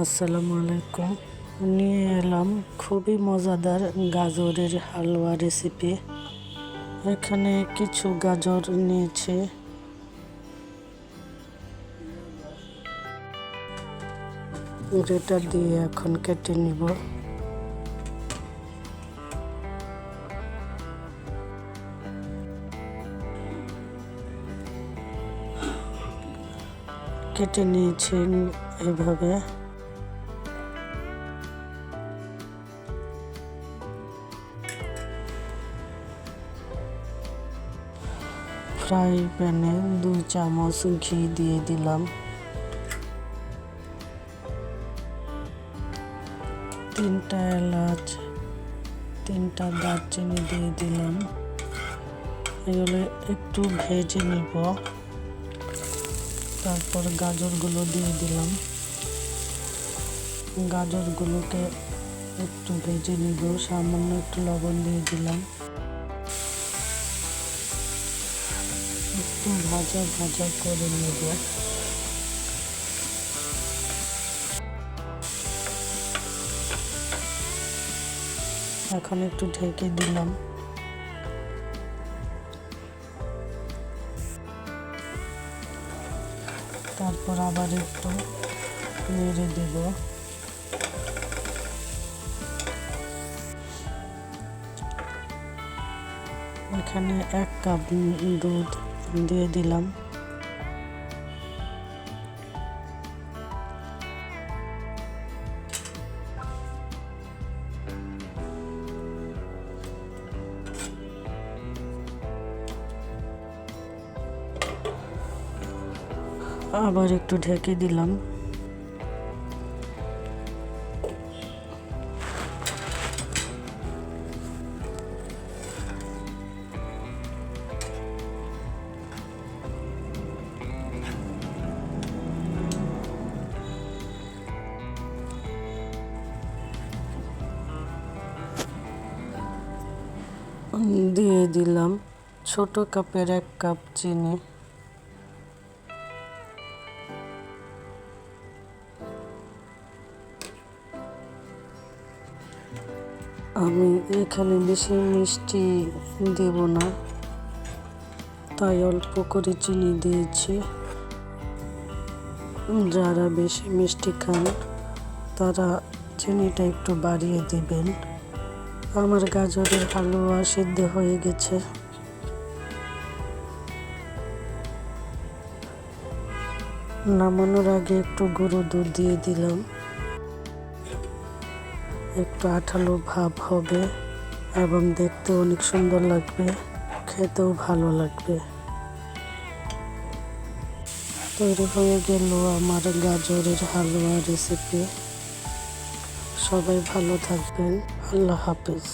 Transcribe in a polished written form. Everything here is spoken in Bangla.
আসসালামু আলাইকুম। নিয়ে এলাম খুবই মজাদার গাজরের হালুয়া রেসিপি। এখানে কিছু গাজর নিয়েছি, এটা দিয়ে এখন কেটে নিব। কেটে নিয়েছি এভাবে। ফ্রাই প্যানে 2 চামচ ঘি দিয়ে দিলাম, 3টা এলাচ, 3টা দারচিনি দিয়ে দিলাম। এগুলো একটু ভেজে নিব। তারপর গাজরগুলো দিয়ে দিলাম। গাজরগুলোকে একটু ভেজে নিব, সামান্য একটু লবণ দিয়ে দিলাম। একটু ভাজা ভাজা করে নেব। এখন একটু ঢেকে দিলাম। তারপর আবার একটু নেড়ে দেব। এখানে 1 কাপ দুধ দিয়ে দিলাম। আবার একটু ঢেকে দিলাম। দিয়ে দিলাম ছোট কাপের 1 কাপ চিনি। আমি এখানে বেশি মিষ্টি দেব না, তাই অল্প করে চিনি দিয়েছি। যারা বেশি মিষ্টি খান তারা চিনিটা একটু বাড়িয়ে দিবেন। আমার গাজরের হালুয়া সিদ্ধ হয়ে গেছে। নামানোর আগে একটু গুঁড়ো দুধ দিয়ে দিলাম। একটু আঠালো ভাব হবে এবং দেখতে অনেক সুন্দর লাগবে, খেতেও ভালো লাগবে। তৈরি হয়ে গেল আমার গাজরের হালুয়া রেসিপি। সবাই ভালো থাকবেন। আল্লাহ হাফেজ।